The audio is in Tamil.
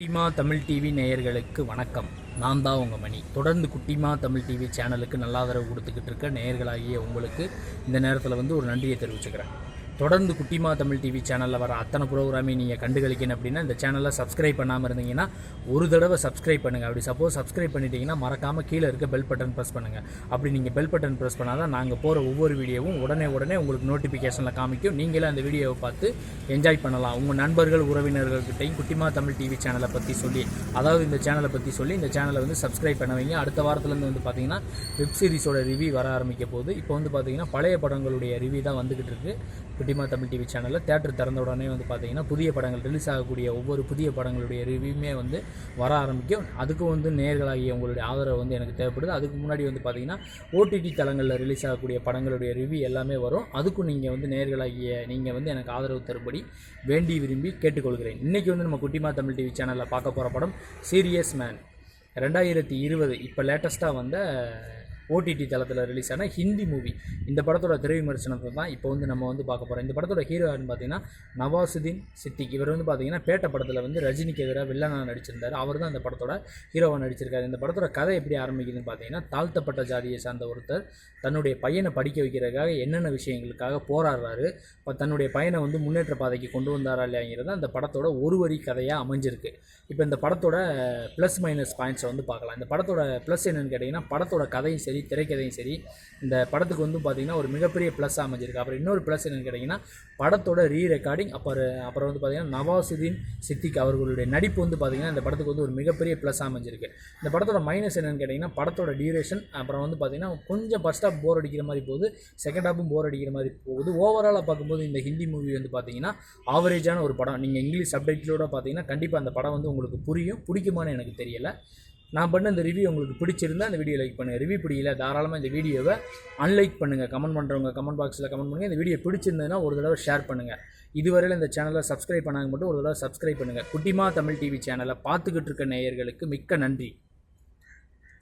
குட்டிமா தமிழ் டிவி நேயர்களுக்கு வணக்கம். நான் தான் உங்கள் மணி. தொடர்ந்து குட்டிமா தமிழ் டிவி சேனலுக்கு நல்ல ஆதரவு கொடுத்துக்கிட்டு இருக்க நேயர்களாகிய உங்களுக்கு இந்த நேரத்தில் ஒரு நன்றியை தெரிவிச்சுக்கிறேன். தொடர்ந்து குட்டிமா தமிழ் டிவி சேனலில் வர அத்தனை ப்ரோக்ராமையும் நீங்கள் கண்டுகளிக்கணும் அப்படின்னா இந்த சேனலை சப்ஸ்கிரைப் பண்ணாமல் இருந்தீங்கன்னா ஒரு தடவை சப்ஸ்கிரைப் பண்ணுங்கள். அப்படி சப்போஸ் சப்ஸ்கிரைப் பண்ணிட்டீங்கன்னா மறக்காமல் கீழே இருக்க பெல் பட்டன் ப்ரெஸ் பண்ணுங்கள். அப்படி நீங்கள் பெல் பட்டன் ப்ரெஸ் பண்ணால் தான் நாங்கள் போகிற ஒவ்வொரு வீடியோவும் உடனே உங்களுக்கு நோட்டிஃபிகேஷனில் காமிக்கும். நீங்களே அந்த வீடியோவை பார்த்து என்ஜாய் பண்ணலாம். உங்கள் நண்பர்கள் உறவினர்கள்கிட்டையும் குட்டிமா தமிழ் டிவி சேனலை பற்றி சொல்லி, அதாவது இந்த சேனலை பற்றி சொல்லி இந்த சேனலை சப்ஸ்கிரைப் பண்ண வைங்க. அடுத்த வாரத்துலேருந்து பார்த்தீங்கன்னா வெப் சீரிஸோட ரிவ்யூ வர ஆரம்பிக்க போகுது. இப்போ பார்த்தீங்கன்னா பழைய படங்களுடைய ரிவ்யூ தான் வந்துக்கிட்டு இருக்குது குட்டிமா தமிழ் டிவி சேனலில். தேட்டர் திறந்த உடனே பார்த்தீங்கன்னா புதிய படங்கள் ரிலீஸ் ஆகக்கூடிய ஒவ்வொரு புதிய படங்களுடைய ரிவ்யூமே வர ஆரம்பிக்கும். அதுக்கும் நேயர்களாகிய உங்களுடைய ஆதரவு எனக்கு தேவைப்படுது. அதுக்கு முன்னாடி பார்த்தீங்கன்னா ஓடிடி தளங்களில் ரிலீஸ் ஆகக்கூடிய படங்களுடைய ரிவ்யூ எல்லாமே வரும். அதுக்கும் நீங்கள் நேயர்களாகிய நீங்கள் எனக்கு ஆதரவு தரும்படி வேண்டி விரும்பி கேட்டுக்கொள்கிறேன். இன்றைக்கி நம்ம குட்டிமா தமிழ் டிவி சேனலில் பார்க்க போகிற படம் சீரியஸ் மேன் 2020 இப்போ லேட்டஸ்ட்டாக வந்த ஓடிடி தளத்தில் ரிலீஸ் ஆன ஹிந்தி மூவி. இந்த படத்தோட திரை விமர்சனத்தை தான் இப்போ நம்ம பார்க்க போகிறோம். இந்த படத்தோட ஹீரோ யாருன்னு பார்த்தீங்கன்னா நவாசுதீன் சித்திக். இவர் பார்த்தீங்கன்னா பேட்ட படத்தில் ரஜினிக்கு எதிராக வில்லனாக நடிச்சிருந்தார். அவர் தான் இந்த படத்தோட ஹீரோவாக நடிச்சிருக்காரு. இந்த படத்தோட கதை எப்படி ஆரம்பிக்குதுன்னு பார்த்தீங்கன்னா, தாழ்த்தப்பட்ட ஜாதியை சார்ந்த ஒருத்தர் தன்னுடைய பையனை படிக்க வைக்கிறதுக்காக என்னென்ன விஷயங்களுக்காக போராடுறாரு, இப்போ தன்னுடைய பையனை முன்னேற்ற பாதைக்கு கொண்டு வந்தாரா இல்லையாங்கிறது அந்த படத்தோட ஒரு வரி கதையாக அமைஞ்சிருக்கு. இப்போ இந்த படத்தோட ப்ளஸ் மைனஸ் பாயிண்ட்ஸை பார்க்கலாம். இந்த படத்தோட ப்ளஸ் என்னென்னு கேட்டிங்கன்னா, படத்தோட கதையும் சரி திரைக்கதையும் சரி இந்த படத்துக்கு பார்த்தீங்கன்னா ஒரு மிகப்பெரிய ப்ளஸ் அமைஞ்சிருக்கு. அப்புறம் இன்னொரு ப்ளஸ் என்னென்னு கேட்டிங்கன்னா, படத்தோட ரெக்கார்டிங் அப்புறம் பார்த்தீங்கன்னா நவாசுதீன் சித்திக் அவர்களுடைய நடிப்பு பார்த்தீங்கன்னா இந்த படத்துக்கு ஒரு மிகப்பெரிய ப்ளஸ் அமைஞ்சிருக்கு. இந்த படத்தோட மைனஸ் என்னென்னு கேட்டிங்கன்னா, படத்தோட டியூரேஷன், அப்புறம் பார்த்தீங்கன்னா கொஞ்சம் ஃபர்ஸ்ட் ஹாஃப் போர் அடிக்கிற மாதிரி போகுது, செகண்ட் ஹாஃபும் போர் அடிக்கிற மாதிரி போகுது. ஓவராலாக பார்க்கும்போது இந்த ஹிந்தி மூவி பார்த்தீங்கன்னா ஆவரேஜான ஒரு படம். நீங்கள் இங்கிலீஷ் சப்டைட்டிலோட பார்த்தீங்கன்னா கண்டிப்பாக அந்த படம் உங்களுக்கு புரியும். பிடிக்குமான்னு எனக்கு தெரியலை. நான் பண்ண இந்த ரிவ்யூ உங்களுக்கு பிடிச்சிருந்தா அந்த வீடியோ லைக் பண்ணுங்கள். ரிவ்யூ பிடிக்கல தாராளமாக இந்த வீடியோவை அன்லைக் பண்ணுங்கள். கமெண்ட் பண்ணுறவங்க கமெண்ட் பாக்ஸில் கமெண்ட் பண்ணுங்கள். இந்த வீடியோ பிடிச்சிருந்ததுன்னா ஒரு தடவை ஷேர் பண்ணுங்கள். இதுவரையில் இந்த சேனலை சப்ஸ்கிரைப் பண்ணாங்க மட்டும் ஒரு தடவை சப்ஸ்கிரைப் பண்ணுங்கள். குட்டிமா தமிழ் டிவி சேனலை பார்த்துக்கிட்டு இருக்க நேயர்களுக்கு மிக்க நன்றி.